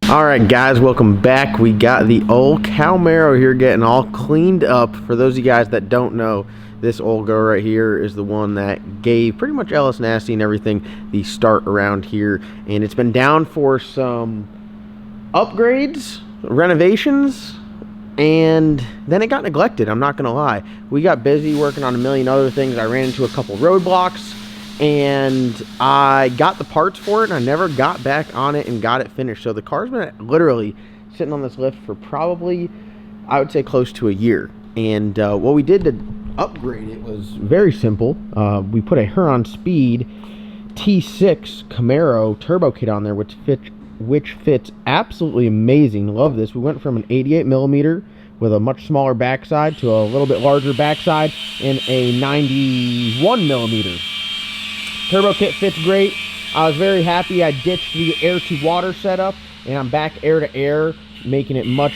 Alright guys, welcome back. We got the old Camaro here getting all cleaned up. For those of you guys that don't know, this old girl right here is the one that gave pretty much Ellis Nasty and everything the start around here. And it's been down for some upgrades, renovations, and then it got neglected, I'm not going to lie. We got busy working on a million other things. I ran into a couple roadblocks, and I got the parts for it, and I never got back on it and got it finished. So the car's been literally sitting on this lift for probably, I would say, close to a year. And what we did to upgrade it was very simple. We put a Huron Speed T6 Camaro turbo kit on there, which fits absolutely amazing. Love this. We went from an 88 millimeter with a much smaller backside to a little bit larger backside and a 91 millimeter. Turbo kit fits great. I was very happy. I ditched the air to water setup and I'm back air to air, making it much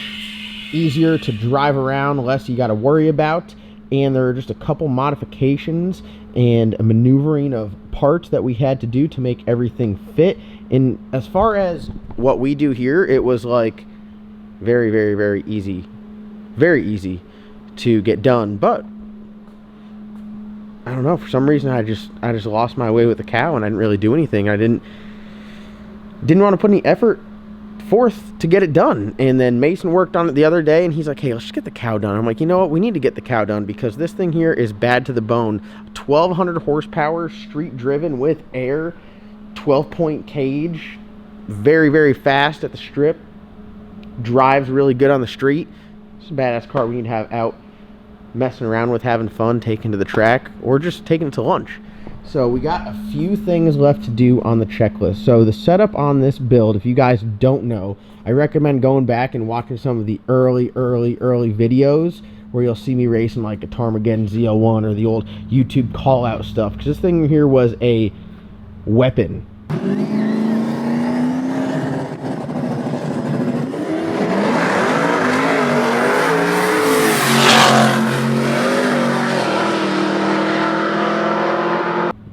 easier to drive around, less you got to worry about. And there are just a couple modifications and a maneuvering of parts that we had to do to make everything fit. And as far as what we do here, it was like very, very, very easy. Very easy to get done. But I don't know, for some reason I just lost my way with the cow and I didn't really do anything. I didn't want to put any effort forth to get it done. And then Mason worked on it the other day and he's like, hey, let's just get the cow done. I'm like, you know what, we need to get the cow done because this thing here is bad to the bone. 1200 horsepower, street driven with air, 12-point cage, very, very fast at the strip, drives really good on the street. It's a badass car we need to have out messing around with, having fun, taking to the track, or just taking it to lunch. So we got a few things left to do on the checklist. So the setup on this build, if you guys don't know, I recommend going back and watching some of the early videos where you'll see me racing like a Tarmageddon Z01 or the old YouTube call out stuff, because this thing here was a weapon.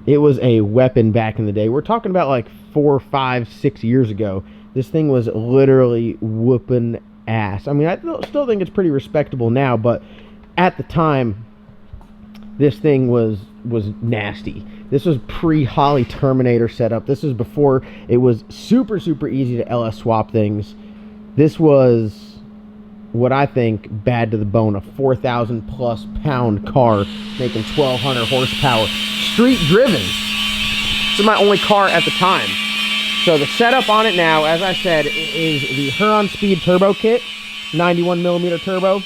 It was a weapon back in the day. We're talking about like 4, 5, 6 years ago. This thing was literally whooping ass. I mean, I still think it's pretty respectable now, but at the time, this thing was nasty. This was pre-Holley Terminator setup. This is before it was super easy to LS swap things. This was what I think bad to the bone, a 4,000 plus pound car making 1,200 horsepower, street driven. This is my only car at the time. So the setup on it now, as I said, is the Huron Speed turbo kit, 91 millimeter turbo,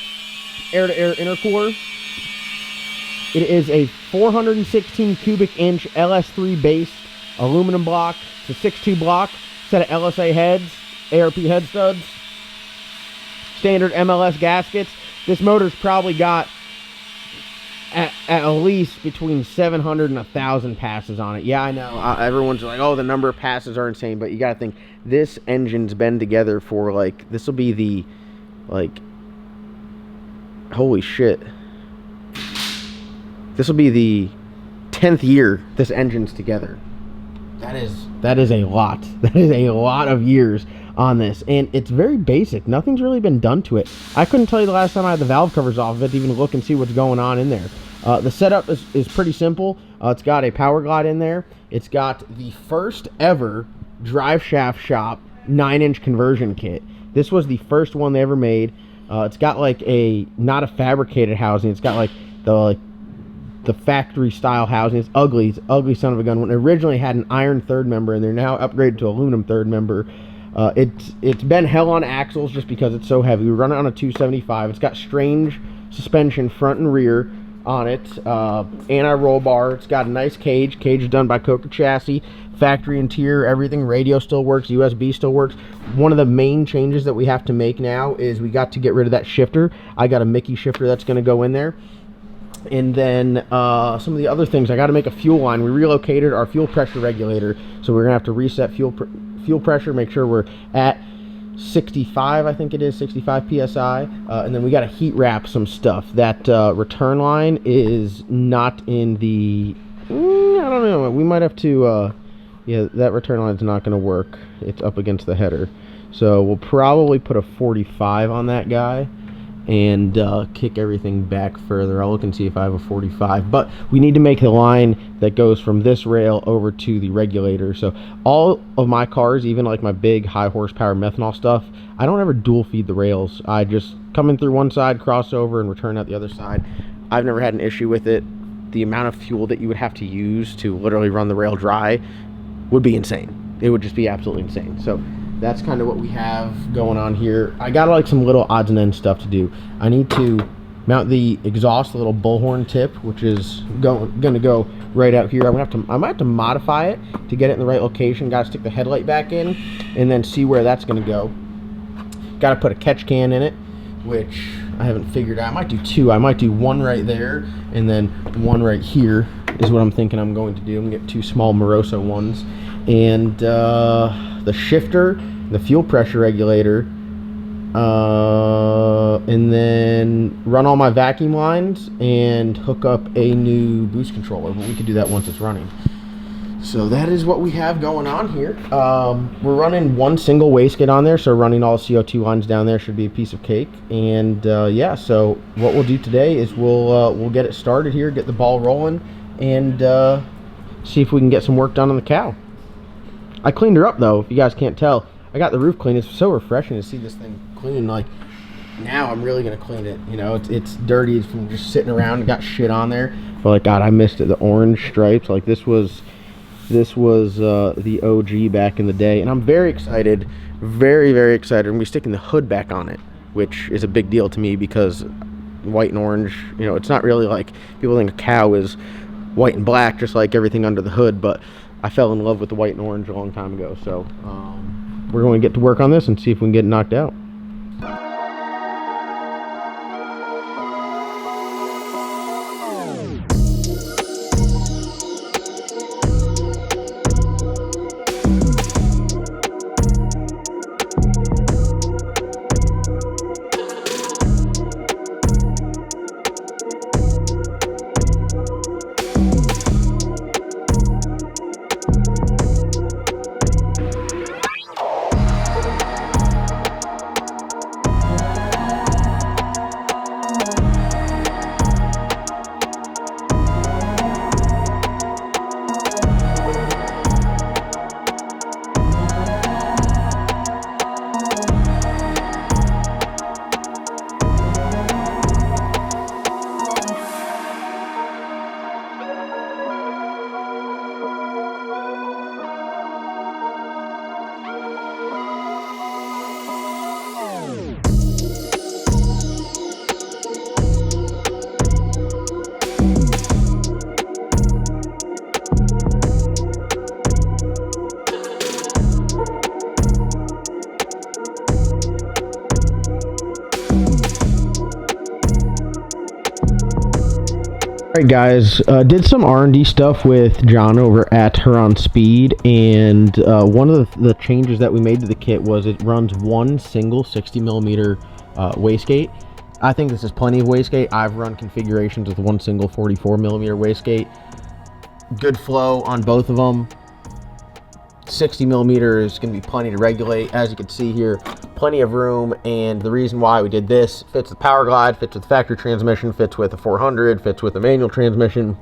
air to air intercooler. It is a 416 cubic inch LS3 based aluminum block. It's a 6.2 block, set of LSA heads, ARP head studs, standard MLS gaskets. This motor's probably got at least between 700 and 1,000 passes on it. Yeah, I know. Everyone's like, oh, the number of passes are insane, but you gotta think, this engine's been together for like, this will be the, like, holy shit. This will be the 10th year this engine's together. That is a lot. That is a lot of years on this, and it's very basic. Nothing's really been done to it. I couldn't tell you the last time I had the valve covers off of it to even look and see what's going on in there. The setup is pretty simple. It's got a power glide in there. It's got the first ever drive shaft shop 9-inch conversion kit. This was the first one they ever made. It's got like not a fabricated housing. It's got like the factory style housing. It's ugly. It's ugly son of a gun. When it originally had an iron third member, and they're now upgraded to aluminum third member. It's been hell on axles just because it's so heavy. We run it on a 275. It's got strange suspension front and rear on it. Anti-roll bar. It's got a nice cage. Cage is done by Coker Chassis. Factory interior, everything. Radio still works. USB still works. One of the main changes that we have to make now is we got to get rid of that shifter. I got a Mickey shifter that's going to go in there. And then some of the other things, I got to make a fuel line. We relocated our fuel pressure regulator, so we're going to have to reset fuel pressure, make sure we're at 65, I think it is, 65 PSI. And then we got to heat wrap some stuff. That return line is not in the, I don't know, we might have to, yeah, that return line is not going to work. It's up against the header. So we'll probably put a 45 on that guy and kick everything back further. I'll look and see if I have a 45, but we need to make the line that goes from this rail over to the regulator. So all of my cars, even like my big high horsepower methanol stuff, I don't ever dual feed the rails. I just come in through one side, cross over, and return out the other side. I've never had an issue with it. The amount of fuel that you would have to use to literally run the rail dry would be insane. It would just be absolutely insane. So that's kind of what we have going on here. I got like some little odds and ends stuff to do. I need to mount the exhaust, the little bullhorn tip, which is going to go right out here. I might have to modify it to get it in the right location. Got to stick the headlight back in and then see where that's going to go. Got to put a catch can in it, which I haven't figured out. I might do two. I might do one right there and then one right here is what I'm thinking I'm going to do. I'm going to get two small Moroso ones. And the shifter, the fuel pressure regulator, and then run all my vacuum lines and hook up a new boost controller, but we can do that once it's running. So that is what we have going on here. We're running one single wastegate on there, so running all CO2 lines down there should be a piece of cake. And yeah, so what we'll do today is we'll get it started here, get the ball rolling, and see if we can get some work done on the cow. I cleaned her up though, if you guys can't tell. I got the roof clean. It's so refreshing to see this thing clean. Like, now I'm really gonna clean it. You know, it's dirty from just sitting around and got shit on there. But like, God, I missed it. The orange stripes, like this was the OG back in the day, and I'm very excited, very excited. I'm gonna be sticking the hood back on it, which is a big deal to me because white and orange, you know, it's not really like people think a cow is white and black, just like everything under the hood, but I fell in love with the white and orange a long time ago. So we're going to get to work on this and see if we can get it knocked out. Alright guys, did some R&D stuff with John over at Huron Speed, and one of the changes that we made to the kit was it runs one single 60mm wastegate. I think this is plenty of wastegate. I've run configurations with one single 44mm wastegate. Good flow on both of them. 60mm is going to be plenty to regulate. As you can see here, plenty of room, and the reason why we did this, fits with Power Glide, fits with factory transmission, fits with a 400, fits with a manual transmission.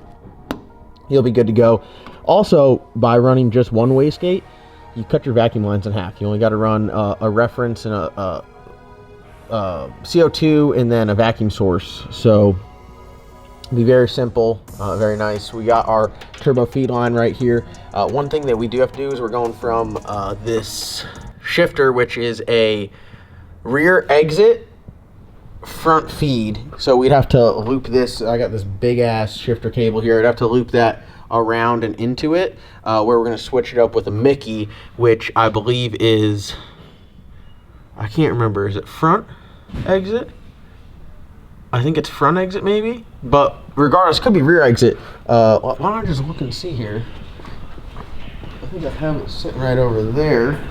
You'll be good to go. Also, by running just one wastegate, you cut your vacuum lines in half. You only got to run a reference and a CO2 and then a vacuum source. So be very simple, very nice. We got our turbo feed line right here. One thing that we do have to do is we're going from this shifter, which is a rear exit front feed. So we'd have to loop this. I got this big ass shifter cable here. I'd have to loop that around and into it, where we're going to switch it up with a Mickey, which I believe is, I can't remember, is it front exit? I think it's front exit maybe, but regardless, could be rear exit. Why don't I just look and see here? I think I have it sitting right over there.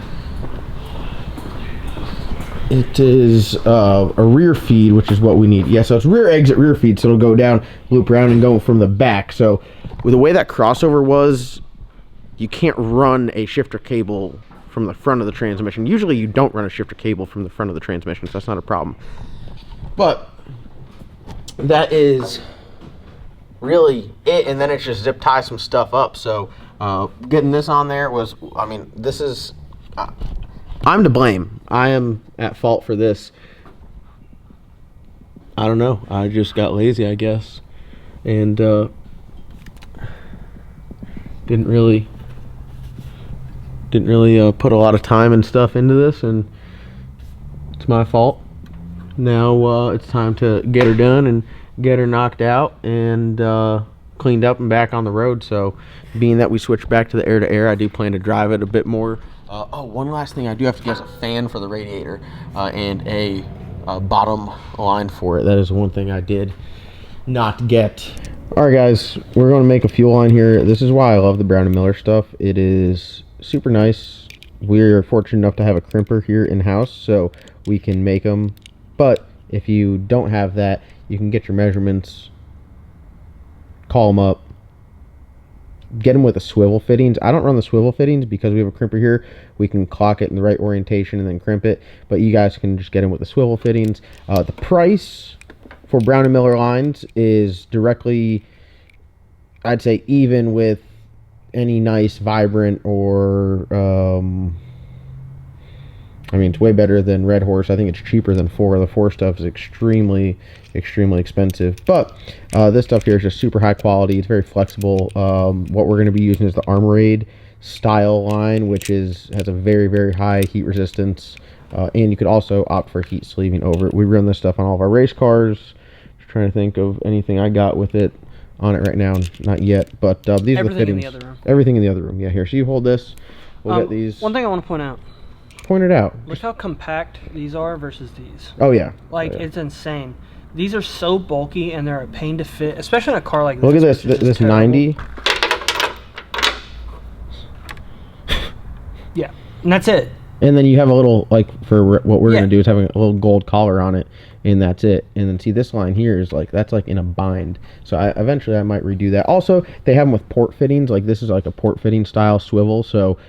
It is a rear feed, which is what we need. Yeah, so it's rear exit, rear feed, so it'll go down, loop around, and go from the back. So with the way that crossover was, you can't run a shifter cable from the front of the transmission. Usually you don't run a shifter cable from the front of the transmission, so that's not a problem. But that is really it, and then it's just zip tie some stuff up. So getting this on there was, I mean, this is, I'm to blame. I am at fault for this. I don't know. I just got lazy, I guess, and didn't really put a lot of time and stuff into this, and it's my fault. Now it's time to get her done and get her knocked out and cleaned up and back on the road. So being that we switched back to the air-to-air, I do plan to drive it a bit more. Oh, one last thing, I do have to get a fan for the radiator and a bottom line for it. That is one thing I did not get. Alright guys, we're going to make a fuel line here. This is why I love the Brown & Miller stuff. It is super nice. We're fortunate enough to have a crimper here in-house, so we can make them. But if you don't have that, you can get your measurements, call them up, get them with the swivel fittings. I don't run the swivel fittings because we have a crimper here. We can clock it in the right orientation and then crimp it, but you guys can just get them with the swivel fittings. The price for Brown & Miller lines is directly, I'd say, even with any nice Vibrant or I mean, it's way better than Red Horse. I think it's cheaper than 4. The 4 stuff is extremely expensive. But this stuff here is just super high quality. It's very flexible. What we're going to be using is the Armorade style line, which has a very high heat resistance. And you could also opt for heat sleeving over it. We run this stuff on all of our race cars. Just trying to think of anything I got with it on it right now. Not yet. But these are the fittings. Everything in the other room. Everything in the other room. Yeah, here. So you hold this. We'll get these. One thing I want to point out. Point it out. Look how compact these are versus these. Oh yeah. Like, it's insane. These are so bulky and they're a pain to fit, especially in a car like this. Look at this. This 90. Yeah, and that's it. And then you have a little, like, for what we're going to do is having a little gold collar on it, and that's it. And then see, this line here is like, that's like in a bind. So eventually I might redo that. Also, they have them with port fittings. Like, this is like a port fitting style swivel. So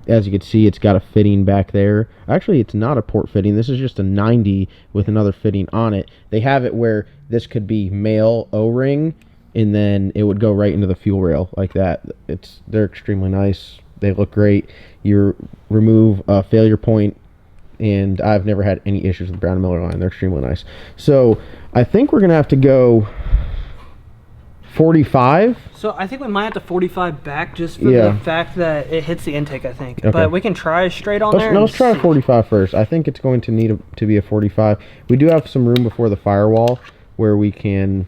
as you can see, it's got a fitting back there. Actually, it's not a port fitting. This is just a 90 with another fitting on it. They have it where this could be male O-ring, and then it would go right into the fuel rail like that. They're extremely nice. They look great. You remove a failure point, and I've never had any issues with the Brown & Miller line. They're extremely nice. So I think we're going to have to go 45. So I think we might have to 45 back just for the fact that it hits the intake, I think. Okay. But we can try straight on there. Let's try a 45 first. I think it's going to need to be a 45. We do have some room before the firewall where we can...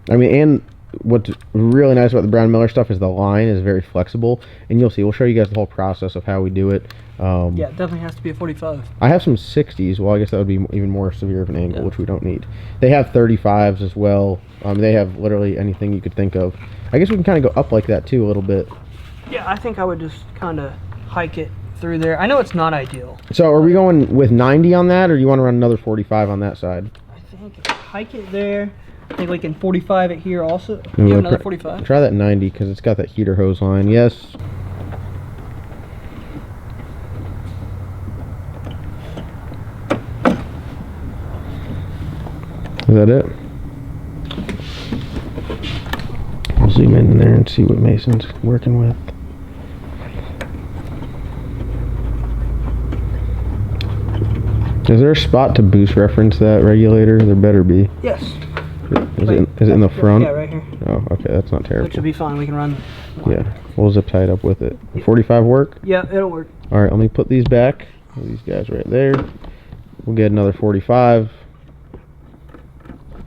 I mean, and what's really nice about the Brown & Miller stuff is the line is very flexible. And you'll see. We'll show you guys the whole process of how we do it. Yeah, it definitely has to be a 45. I have some 60s. Well, I guess that would be even more severe of an angle, which we don't need. They have 35s as well. They have literally anything you could think of. I guess we can kind of go up like that too a little bit. Yeah, I think I would just kind of hike it through there. I know it's not ideal. So are we going with 90 on that, or do you want to run another 45 on that side? I think hike it there. I think we can 45 it here also. You have another 45? Try that 90 because it's got that heater hose line. Yes. Is that it? We'll zoom in there and see what Mason's working with. Is there a spot to boost reference that regulator? There better be. Yes. Is it in the front? Yeah, right here. Oh, okay, that's not terrible. That should be fine. We can run. Yeah, we'll zip tie it up with it. 45 work? Yeah, it'll work. All right, let me put these back. These guys right there. We'll get another 45.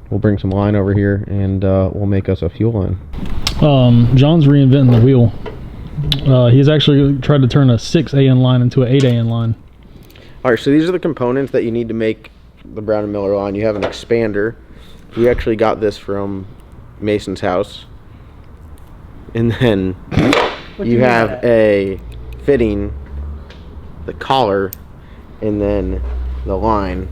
We'll bring some line over here, and we'll make us a fuel line. John's reinventing the wheel. He's actually tried to turn a 6 AN line into an 8 AN line. All right, so these are the components that you need to make the Brown & Miller line. You have an expander. We actually got this from Mason's house. And then you have a fitting, the collar, and then the line.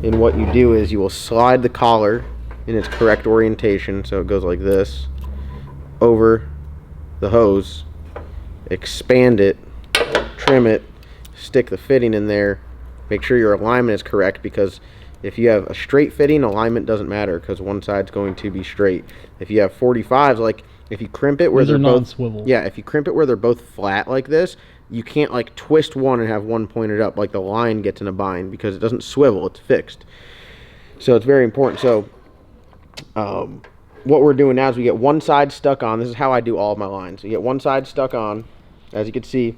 And what you do is you will slide the collar in its correct orientation, so it goes like this, over the hose, expand it, trim it, stick the fitting in there, make sure your alignment is correct, because if you have a straight fitting, alignment doesn't matter because one side's going to be straight. If you have 45s, like if you crimp it where they're both non-swivel. Yeah, if you crimp it where they're both flat like this, you can't like twist one and have one pointed up, like the line gets in a bind because it doesn't swivel, it's fixed. So it's very important. So what we're doing now is we get one side stuck on. This is how I do all of my lines. You get one side stuck on. As you can see,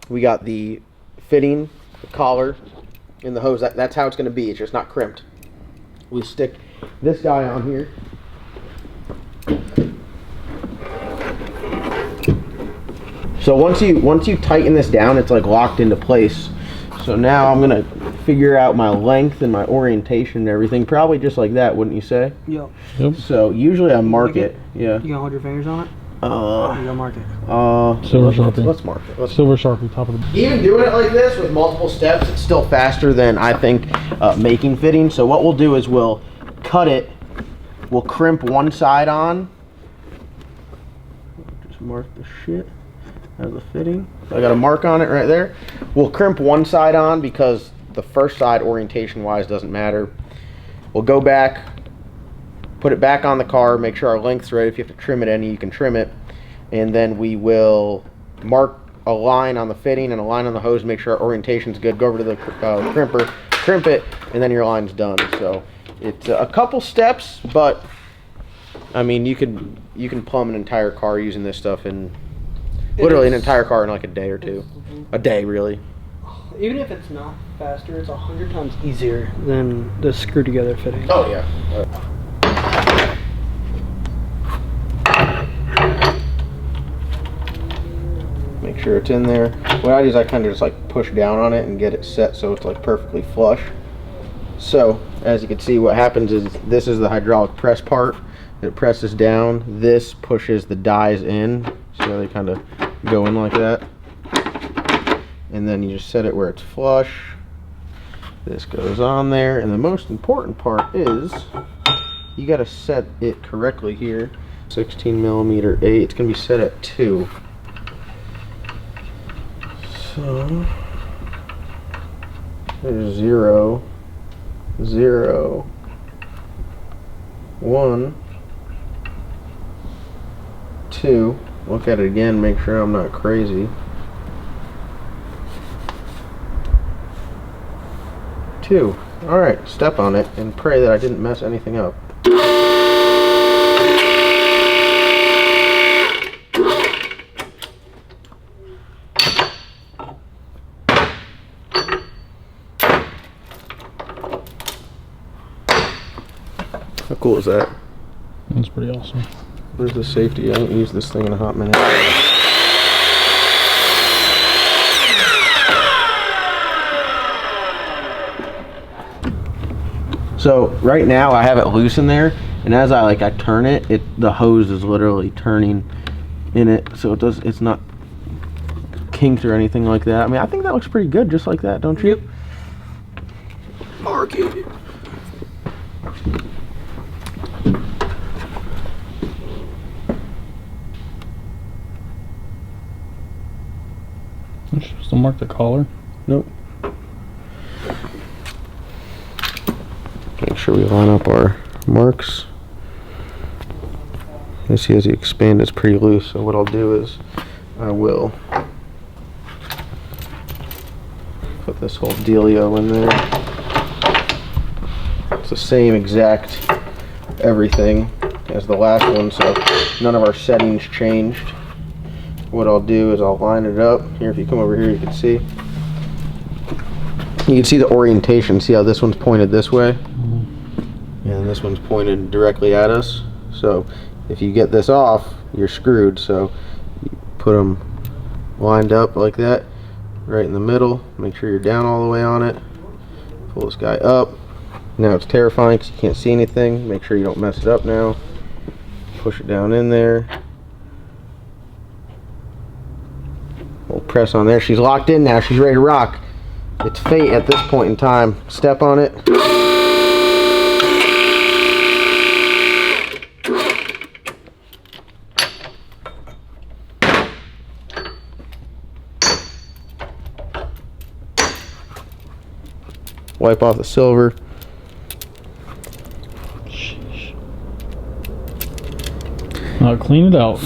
we got the fitting, the collar, and the hose. That's how it's going to be. It's just not crimped. We stick this guy on here. So once you tighten this down, it's like locked into place. So now I'm going to figure out my length and my orientation and everything, probably just like that, wouldn't you say? Yep. So usually I mark it. Yeah. You gonna hold your fingers on it? You gonna mark it? Silver Sharpie. Let's mark it. Silver Sharpie, top of the... Even doing it like this with multiple steps, it's still faster than I think making fittings. So what we'll do is we'll cut it, we'll crimp one side on. Just mark the shit out of the fitting. So I got a mark on it right there. We'll crimp one side on because the first side orientation wise doesn't matter. We'll go back, put it back on the car, make sure our length's right. If you have to trim it any, you can trim it. And then we will mark a line on the fitting and a line on the hose, make sure our orientation's good. Go over to the crimper, crimp it, and then your line's done. So it's a couple steps, but I mean, you can plumb an entire car using this stuff in literally an entire car in like a day or two. A day, really. Even if it's not faster, it's 100 times easier than the screw together fitting. Oh yeah. Make sure it's in there. What I do is I kind of just like push down on it and get it set so it's like perfectly flush. So as you can see, what happens is this is the hydraulic press part. It presses down. This pushes the dies in. See how they kind of go in like that? And then you just set it where it's flush. This goes on there, and the most important part is you got to set it correctly here. 16mm 8. It's gonna be set at 2. So there's 0, 0, 1, 2. Look at it again, make sure I'm not crazy. 2. Alright, step on it and pray that I didn't mess anything up. How cool is that? That's pretty awesome. Where's the safety? I haven't used this thing in a hot minute. So right now I have it loose in there, and as I turn it, the hose is literally turning in it, so it's not kinked or anything like that. I mean, I think that looks pretty good just like that, don't you? Yep. Mark it. You're supposed to mark the collar? Nope. Make sure we line up our marks. You see, as you expand, it's pretty loose. So what I'll do is I will put this whole dealio in there. It's the same exact everything as the last one, so none of our settings changed. What I'll do is I'll line it up. Here, if you come over here, you can see. You can see the orientation. See how this one's pointed this way? And this one's pointed directly at us. So if you get this off, you're screwed. So you put them lined up like that, right in the middle. Make sure you're down all the way on it. Pull this guy up. Now it's terrifying because you can't see anything. Make sure you don't mess it up now. Push it down in there. We'll press on there. She's locked in now. She's ready to rock. It's fate at this point in time. Step on it. wipe off the silver. Clean it out.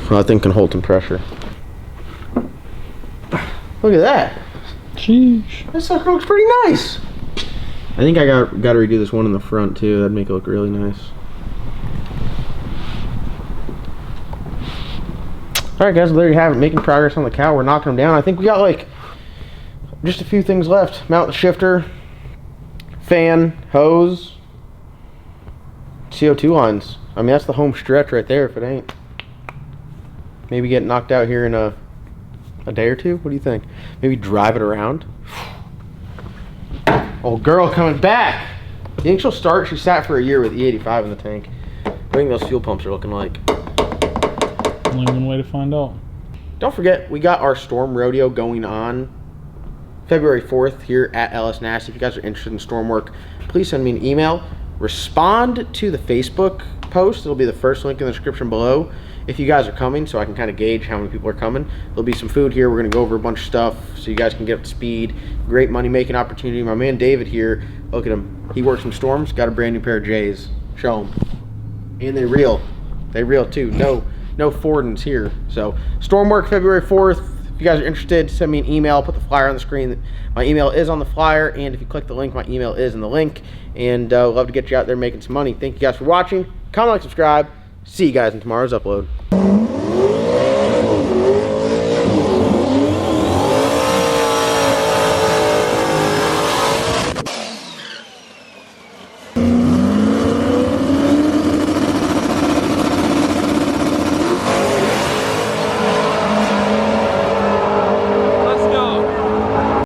Well, I think can hold some pressure. Look at that. Sheesh. That sucker looks pretty nice. I think I got to redo this one in the front too. That'd make it look really nice. All right, guys, there you have it. Making progress on the cow. We're knocking them down. I think we got like just a few things left. Mount the shifter, fan, hose, CO2 lines. I mean, that's the home stretch right there. If it ain't, maybe get knocked out here in a day or two. What do you think? Maybe drive it around. Old girl coming back. You think she'll start? She sat for a year with E85 in the tank. What do you think those fuel pumps are looking like? Only one way to find out. Don't forget, we got our storm rodeo going on February 4th here at LS Nasty. If you guys are interested in storm work, please send me an email. Respond to the Facebook post. It'll be the first link in the description below if you guys are coming, so I can kind of gauge how many people are coming. There'll be some food here. We're going to go over a bunch of stuff so you guys can get up to speed. Great money-making opportunity. My man David here, look at him. He works in storms, got a brand new pair of J's. Show them. And they reel. They reel too. No Fordens here. So storm work February 4th. If you guys are interested, send me an email. Put the flyer on the screen. My email is on the flyer, and if you click the link, my email is in the link. And love to get you out there making some money. Thank you guys for watching. Comment, like, subscribe. See you guys in tomorrow's upload.